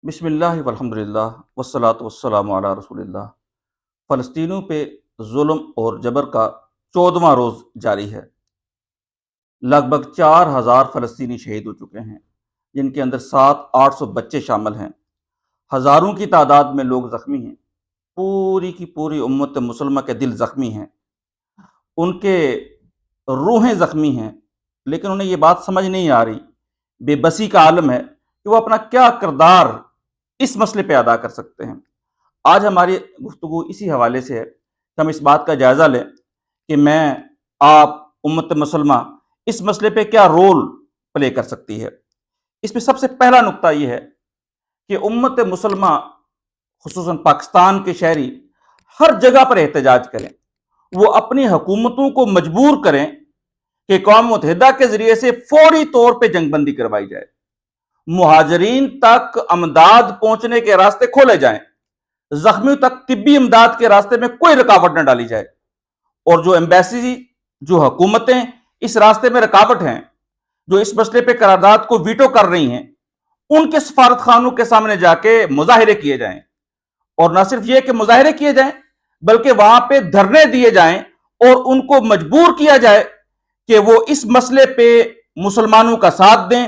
بسم اللہ والحمدللہ والصلاۃ والسلام علی رسول اللہ۔ فلسطینیوں پہ ظلم اور جبر کا 14واں روز جاری ہے۔ لگ بھگ 4000 فلسطینی شہید ہو چکے ہیں، جن کے اندر 700-800 بچے شامل ہیں۔ ہزاروں کی تعداد میں لوگ زخمی ہیں۔ پوری کی پوری امت مسلمہ کے دل زخمی ہیں، ان کے روحیں زخمی ہیں، لیکن انہیں یہ بات سمجھ نہیں آ رہی، بے بسی کا عالم ہے کہ وہ اپنا کیا کردار اس مسئلے پہ ادا کر سکتے ہیں۔ آج ہماری گفتگو اسی حوالے سے ہے کہ ہم اس بات کا جائزہ لیں کہ میں، آپ، امت مسلمہ اس مسئلے پہ کیا رول پلے کر سکتی ہے۔ اس میں سب سے پہلا نقطہ یہ ہے کہ امت مسلمہ خصوصاً پاکستان کے شہری ہر جگہ پر احتجاج کریں، وہ اپنی حکومتوں کو مجبور کریں کہ اقوام متحدہ کے ذریعے سے فوری طور پہ جنگ بندی کروائی جائے، مہاجرین تک امداد پہنچنے کے راستے کھولے جائیں، زخمیوں تک طبی امداد کے راستے میں کوئی رکاوٹ نہ ڈالی جائے، اور جو ایمبیسی، جو حکومتیں اس راستے میں رکاوٹ ہیں، جو اس مسئلے پہ قرارداد کو ویٹو کر رہی ہیں، ان کے سفارت خانوں کے سامنے جا کے مظاہرے کیے جائیں، اور نہ صرف یہ کہ مظاہرے کیے جائیں بلکہ وہاں پہ دھرنے دیے جائیں اور ان کو مجبور کیا جائے کہ وہ اس مسئلے پہ مسلمانوں کا ساتھ دیں،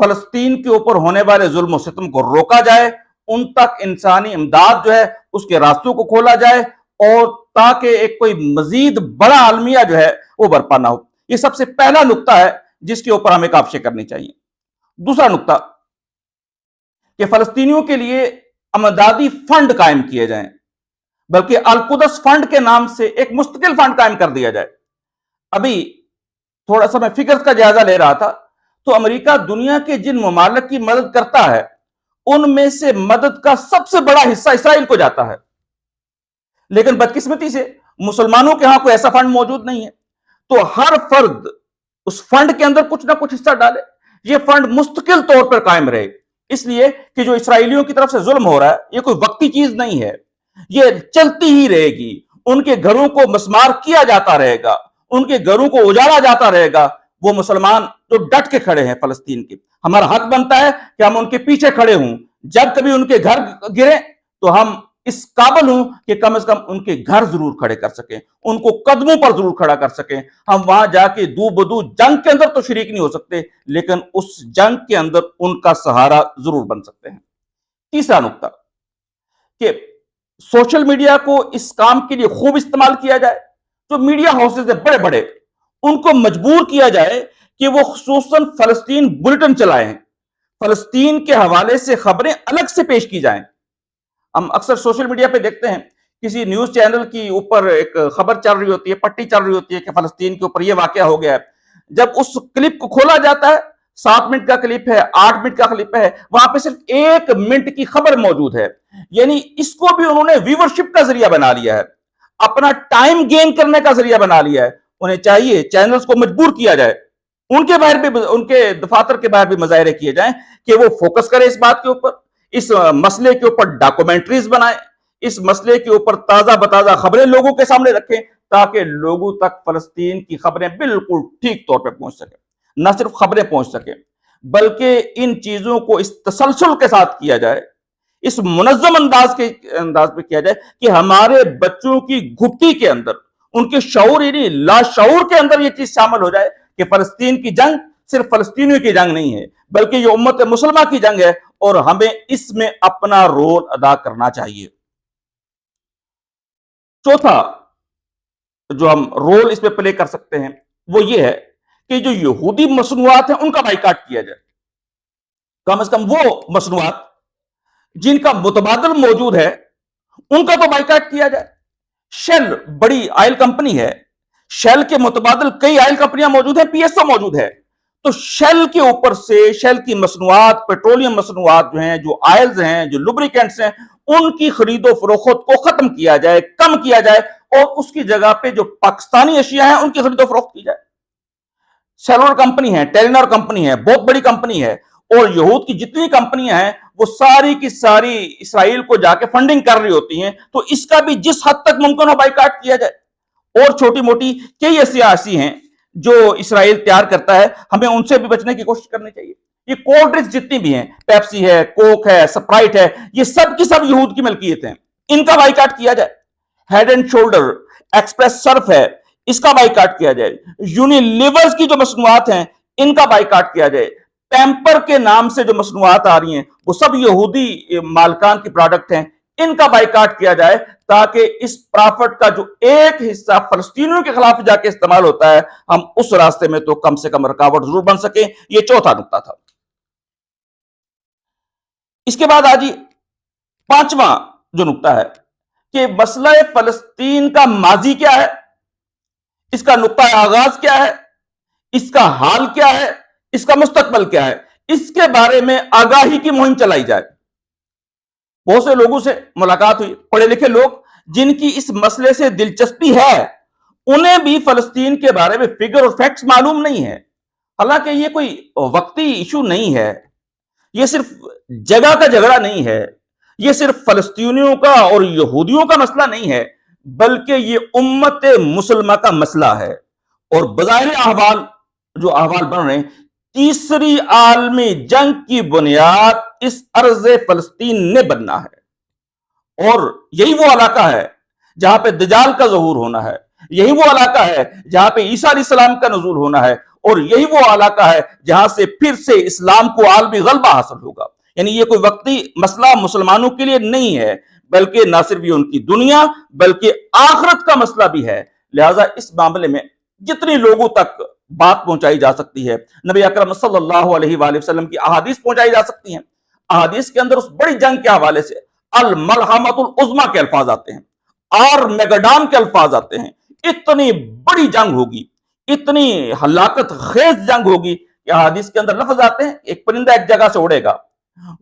فلسطین کے اوپر ہونے والے ظلم و ستم کو روکا جائے، ان تک انسانی امداد جو ہے اس کے راستوں کو کھولا جائے، اور تاکہ ایک کوئی مزید بڑا عالمیہ جو ہے وہ برپا نہ ہو۔ یہ سب سے پہلا نقطہ ہے جس کے اوپر ہمیں کاوشیں کرنی چاہیے۔ دوسرا نقطہ کہ فلسطینیوں کے لیے امدادی فنڈ قائم کیے جائیں، بلکہ القدس فنڈ کے نام سے ایک مستقل فنڈ قائم کر دیا جائے۔ ابھی تھوڑا سا میں فکر کا جائزہ لے رہا تھا تو امریکہ دنیا کے جن ممالک کی مدد کرتا ہے ان میں سے مدد کا سب سے بڑا حصہ اسرائیل کو جاتا ہے، لیکن بدقسمتی سے مسلمانوں کے ہاں کوئی ایسا فنڈ موجود نہیں ہے، تو ہر فرد اس فنڈ کے اندر کچھ نہ کچھ حصہ ڈالے، یہ فنڈ مستقل طور پر قائم رہے، اس لیے کہ جو اسرائیلیوں کی طرف سے ظلم ہو رہا ہے یہ کوئی وقتی چیز نہیں ہے، یہ چلتی ہی رہے گی، ان کے گھروں کو مسمار کیا جاتا رہے گا، ان کے گھروں کو اجاڑا جاتا رہے گا۔ وہ مسلمان جو ڈٹ کے کھڑے ہیں فلسطین کے، ہمارا حق بنتا ہے کہ ہم ان کے پیچھے کھڑے ہوں، جب کبھی ان کے گھر گریں تو ہم اس قابل ہوں کہ کم از کم ان کے گھر ضرور کھڑے کر سکیں، ان کو قدموں پر ضرور کھڑا کر سکیں۔ ہم وہاں جا کے دو بدو جنگ کے اندر تو شریک نہیں ہو سکتے، لیکن اس جنگ کے اندر ان کا سہارا ضرور بن سکتے ہیں۔ تیسرا نقطہ کہ سوشل میڈیا کو اس کام کے لیے خوب استعمال کیا جائے، جو میڈیا ہاؤسز ہیں بڑے بڑے، ان کو مجبور کیا جائے کہ وہ خصوصاً فلسطین بلٹن چلائیں، فلسطین کے حوالے سے خبریں الگ سے پیش کی جائیں۔ ہم اکثر سوشل میڈیا پہ دیکھتے ہیں کسی نیوز چینل کی اوپر ایک خبر چل رہی ہوتی ہے، پٹی چل رہی ہوتی ہے کہ فلسطین کے اوپر یہ واقعہ ہو گیا ہے، جب اس کلپ کو کھولا جاتا ہے 7 منٹ کا کلپ ہے، 8 منٹ کا کلپ ہے، وہاں پہ صرف 1 منٹ کی خبر موجود ہے، یعنی اس کو بھی انہوں نے ویورشپ کا ذریعہ بنا لیا ہے، اپنا ٹائم گین کرنے کا ذریعہ بنا لیا ہے۔ انہیں چاہیے چینلز کو مجبور کیا جائے، ان کے باہر بھی، ان کے دفاتر کے باہر بھی مظاہرے کیے جائیں کہ وہ فوکس کرے اس بات کے اوپر، اس مسئلے کے اوپر ڈاکومنٹریز بنائیں، اس مسئلے کے اوپر تازہ بتازہ خبریں لوگوں کے سامنے رکھیں، تاکہ لوگوں تک فلسطین کی خبریں بالکل ٹھیک طور پہ پہنچ سکیں۔ نہ صرف خبریں پہنچ سکیں بلکہ ان چیزوں کو اس تسلسل کے ساتھ کیا جائے، اس منظم انداز پہ کیا جائے کہ ہمارے بچوں کی گھٹی کے اندر، ان کے شعور یعنی لاشعور کے اندر یہ چیز شامل ہو جائے کہ فلسطین کی جنگ صرف فلسطینیوں کی جنگ نہیں ہے بلکہ یہ امت مسلمہ کی جنگ ہے، اور ہمیں اس میں اپنا رول ادا کرنا چاہیے۔ چوتھا جو ہم رول اس میں پلے کر سکتے ہیں وہ یہ ہے کہ جو یہودی مصنوعات ہیں ان کا بائیکاٹ کیا جائے، کم از کم وہ مصنوعات جن کا متبادل موجود ہے ان کا تو بائیکاٹ کیا جائے۔ شیل بڑی آئل کمپنی ہے، شیل کے متبادل کئی آئل کمپنیاں موجود ہیں، پی ایس او موجود ہے، تو شیل کے اوپر سے شیل کی مصنوعات، پیٹرولیم مصنوعات جو ہیں، جو آئلز ہیں، جو لوبریکینٹس ہیں، ان کی خرید و فروخت کو ختم کیا جائے، کم کیا جائے، اور اس کی جگہ پہ جو پاکستانی اشیاء ہیں ان کی خرید و فروخت کی جائے۔ سیلولر کمپنی ہے، ٹیلینار کمپنی ہے، بہت بڑی کمپنی ہے، اور یہود کی جتنی کمپنیاں ہیں وہ ساری کی ساری اسرائیل کو جا کے فنڈنگ کر رہی ہوتی ہیں، تو اس کا بھی جس حد تک ممکن ہو بائیکاٹ کیا جائے۔ اور چھوٹی موٹی کئی اشیاء ایسی ہیں جو اسرائیل تیار کرتا ہے، ہمیں ان سے بھی بچنے کی کوشش کرنی چاہیے۔ یہ کولڈ ڈرنکس جتنی بھی ہیں، پیپسی ہے، کوک ہے، سپرائٹ ہے، یہ سب کی سب یہود کی ملکیت ہیں، ان کا بائیکاٹ کیا جائے۔ Head and shoulder, express surf ہے، اس کا بائیکاٹ کیا جائے۔ یونیلیورز کی جو مصنوعات ہیں ان کا بائیکاٹ کیا جائے۔ پیمپر کے نام سے جو مصنوعات آ رہی ہیں وہ سب یہودی مالکان کی پروڈکٹ ہیں، ان کا بائیکاٹ کیا جائے، تاکہ اس پرافٹ کا جو ایک حصہ فلسطینیوں کے خلاف جا کے استعمال ہوتا ہے، ہم اس راستے میں تو کم سے کم رکاوٹ ضرور بن سکیں۔ یہ چوتھا نقطہ تھا۔ اس کے بعد آجی پانچواں جو نقطہ ہے کہ مسئلہ فلسطین کا ماضی کیا ہے، اس کا نقطہ آغاز کیا ہے، اس کا حال کیا ہے، اس کا مستقبل کیا ہے، اس کے بارے میں آگاہی کی مہم چلائی جائے۔ بہت سے لوگوں سے ملاقات ہوئی، پڑھے لکھے لوگ جن کی اس مسئلے سے دلچسپی ہے، انہیں بھی فلسطین کے بارے میں فگر اور فیکٹس معلوم نہیں ہے۔ حالانکہ یہ کوئی وقتی ایشو نہیں ہے، یہ صرف جگہ کا جھگڑا نہیں ہے، یہ صرف فلسطینیوں کا اور یہودیوں کا مسئلہ نہیں ہے، بلکہ یہ امت مسلمہ کا مسئلہ ہے۔ اور بظاہر احوال جو احوال بن رہے ہیں، تیسری عالمی جنگ کی بنیاد اس ارض فلسطین نے بننا ہے، اور یہی وہ علاقہ ہے جہاں پہ دجال کا ظہور ہونا ہے، یہی وہ علاقہ ہے جہاں پہ عیسیٰ علیہ السلام کا نزول ہونا ہے، اور یہی وہ علاقہ ہے جہاں سے پھر سے اسلام کو عالمی غلبہ حاصل ہوگا۔ یعنی یہ کوئی وقتی مسئلہ مسلمانوں کے لیے نہیں ہے، بلکہ نہ صرف یہ ان کی دنیا بلکہ آخرت کا مسئلہ بھی ہے۔ لہٰذا اس معاملے میں جتنی لوگوں تک بات پہنچائی جا سکتی ہے، نبی اکرم صلی اللہ علیہ وآلہ وسلم کی احادیث پہنچائی جا سکتی ہیں۔ احادیث کے اندر اس بڑی جنگ کے حوالے سے الملحمۃ العظمیٰ کے الفاظ آتے ہیں، اور میگڈان کے الفاظ آتے ہیں۔ اتنی بڑی جنگ ہوگی، اتنی ہلاکت خیز جنگ ہوگی کہ احادیث کے اندر لفظ آتے ہیں، ایک پرندہ ایک جگہ سے اڑے گا،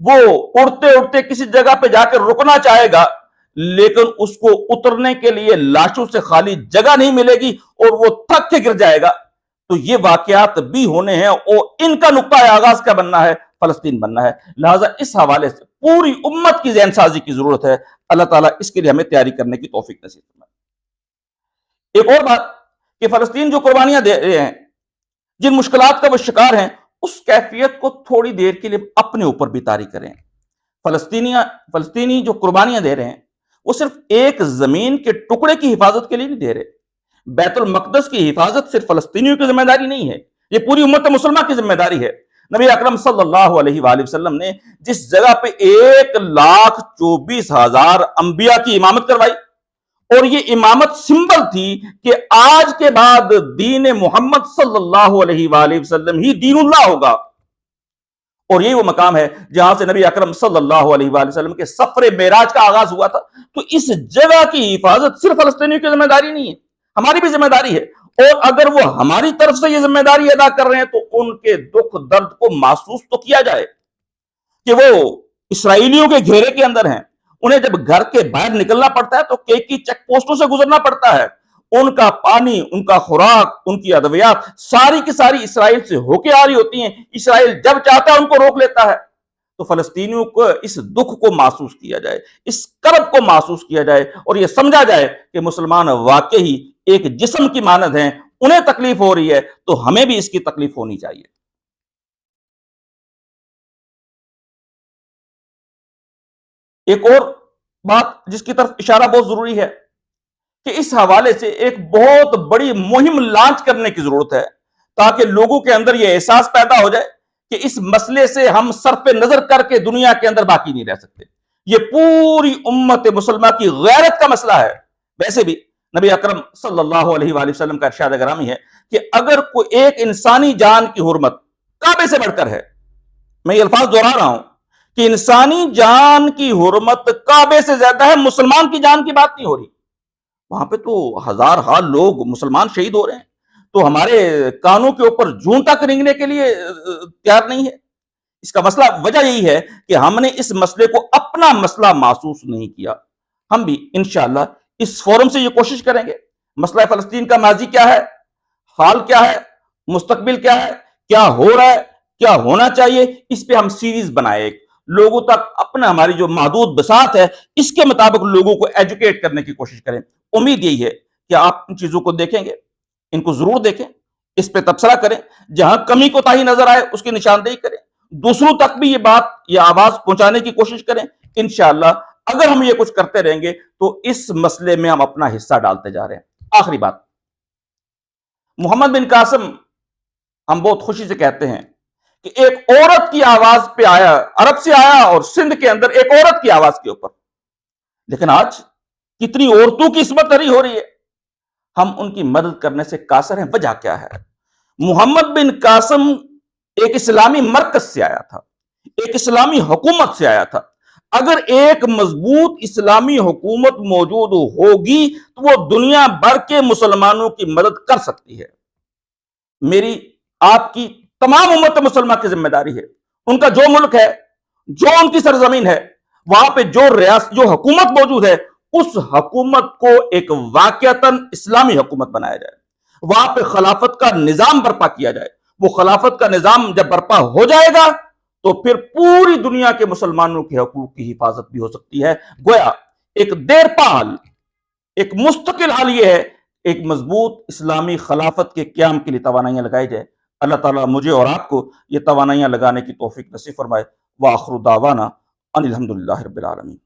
وہ اڑتے اڑتے کسی جگہ پہ جا کے رکنا چاہے گا، لیکن اس کو اترنے کے لیے لاشوں سے خالی جگہ نہیں ملے گی اور وہ تھک کے گر جائے گا۔ تو یہ واقعات بھی ہونے ہیں، اور ان کا نقطہ آغاز کیا بننا ہے؟ فلسطین بننا ہے۔ لہٰذا اس حوالے سے پوری امت کی ذہن سازی کی ضرورت ہے۔ اللہ تعالیٰ اس کے لیے ہمیں تیاری کرنے کی توفیق نصیب فرمائے۔ ایک اور بات کہ فلسطین جو قربانیاں دے رہے ہیں، جن مشکلات کا وہ شکار ہیں، اس کیفیت کو تھوڑی دیر کے لیے اپنے اوپر بھی طاری کریں۔ فلسطینی جو قربانیاں دے رہے ہیں، وہ صرف ایک زمین کے ٹکڑے کی حفاظت کے لیے نہیں دے رہے۔ بیت المقدس کی حفاظت صرف فلسطینیوں کی ذمہ داری نہیں ہے، یہ پوری امت مسلمہ کی ذمہ داری ہے۔ نبی اکرم صلی اللہ علیہ وآلہ وسلم نے جس جگہ پہ 1,24,000 انبیاء کی امامت کروائی، اور یہ امامت سمبل تھی کہ آج کے بعد دین محمد صلی اللہ علیہ وآلہ وسلم ہی دین اللہ ہوگا، اور یہی وہ مقام ہے جہاں سے نبی اکرم صلی اللہ علیہ وآلہ وسلم کے سفر معراج کا آغاز ہوا تھا۔ تو اس جگہ کی حفاظت صرف فلسطینیوں کی ذمہ داری نہیں ہے، ہماری بھی ذمہ داری ہے، اور اگر وہ ہماری طرف سے یہ ذمہ داری ادا کر رہے ہیں تو ان کے دکھ درد کو محسوس تو کیا جائے کہ وہ اسرائیلیوں کے گھیرے کے اندر ہیں، انہیں جب گھر کے باہر نکلنا پڑتا ہے تو کئی چیک پوسٹوں سے گزرنا پڑتا ہے، ان کا پانی، ان کا خوراک، ان کی ادویات ساری کی ساری اسرائیل سے ہو کے آ رہی ہوتی ہیں، اسرائیل جب چاہتا ہے ان کو روک لیتا ہے۔ تو فلسطینیوں کو اس دکھ کو محسوس کیا جائے، اس کرب کو محسوس کیا جائے، اور یہ سمجھا جائے کہ مسلمان واقعی ایک جسم کی مانند ہیں، انہیں تکلیف ہو رہی ہے تو ہمیں بھی اس کی تکلیف ہونی چاہیے۔ ایک اور بات جس کی طرف اشارہ بہت ضروری ہے کہ اس حوالے سے ایک بہت بڑی مہم لانچ کرنے کی ضرورت ہے، تاکہ لوگوں کے اندر یہ احساس پیدا ہو جائے کہ اس مسئلے سے ہم صرف نظر کر کے دنیا کے اندر باقی نہیں رہ سکتے۔ یہ پوری امت مسلمہ کی غیرت کا مسئلہ ہے۔ ویسے بھی نبی اکرم صلی اللہ علیہ وآلہ وسلم کا ارشاد گرامی ہے کہ اگر کوئی ایک انسانی جان کی حرمت کعبے سے بڑھ کر ہے، میں یہ الفاظ دہرا رہا ہوں کہ انسانی جان کی حرمت کعبے سے زیادہ ہے، مسلمان کی جان کی بات نہیں ہو رہی، وہاں پہ تو ہزار ہال لوگ مسلمان شہید ہو رہے ہیں، تو ہمارے کانوں کے اوپر جون تک رینگنے کے لیے تیار نہیں ہے۔ اس کا مسئلہ وجہ یہی ہے کہ ہم نے اس مسئلے کو اپنا مسئلہ محسوس نہیں کیا۔ ہم بھی انشاءاللہ اس فورم سے یہ کوشش کریں گے، مسئلہ فلسطین کا ماضی کیا ہے، حال کیا ہے، مستقبل کیا ہے، کیا ہو رہا ہے، کیا ہونا چاہیے، اس پہ ہم سیریز بنائے، لوگوں تک اپنا ہماری جو محدود بساط ہے اس کے مطابق لوگوں کو ایجوکیٹ کرنے کی کوشش کریں۔ امید یہی ہے کہ آپ ان چیزوں کو دیکھیں گے، ان کو ضرور دیکھیں، اس پہ تبصرہ کریں، جہاں کمی کوتاہی نظر آئے اس کی نشاندہی کریں، دوسروں تک بھی یہ آواز پہنچانے کی کوشش کریں. انشاءاللہ اگر ہم یہ کچھ کرتے رہیں گے تو اس مسئلے میں ہم اپنا حصہ ڈالتے جا رہے ہیں. آخری بات، محمد بن قاسم ہم بہت خوشی سے کہتے ہیں کہ ایک عورت کی آواز پہ آیا، عرب سے آیا اور سندھ کے اندر ایک عورت کی آواز کے اوپر. لیکن آج کتنی عورتوں کی عصمت دری ہو رہی ہے. ہم ان کی مدد کرنے سے قاصر ہیں. وجہ کیا ہے؟ محمد بن قاسم ایک اسلامی مرکز سے آیا تھا، ایک اسلامی حکومت سے آیا تھا. اگر ایک مضبوط اسلامی حکومت موجود ہوگی تو وہ دنیا بھر کے مسلمانوں کی مدد کر سکتی ہے. میری آپ کی تمام امت مسلمہ کی ذمہ داری ہے، ان کا جو ملک ہے، جو ان کی سرزمین ہے، وہاں پہ جو حکومت موجود ہے، اس حکومت کو ایک واقعتاً اسلامی حکومت بنایا جائے. وہاں پہ خلافت کا نظام برپا کیا جائے. وہ خلافت کا نظام جب برپا ہو جائے گا تو پھر پوری دنیا کے مسلمانوں کے حقوق کی حفاظت بھی ہو سکتی ہے. گویا ایک دیرپا حل، ایک مستقل حل یہ ہے، ایک مضبوط اسلامی خلافت کے قیام کے لیے توانائیاں لگائی جائے. اللہ تعالیٰ مجھے اور آپ کو یہ توانائیاں لگانے کی توفیق نصیب فرمائے. وآخر دعوانا ان الحمدللہ رب العالمین.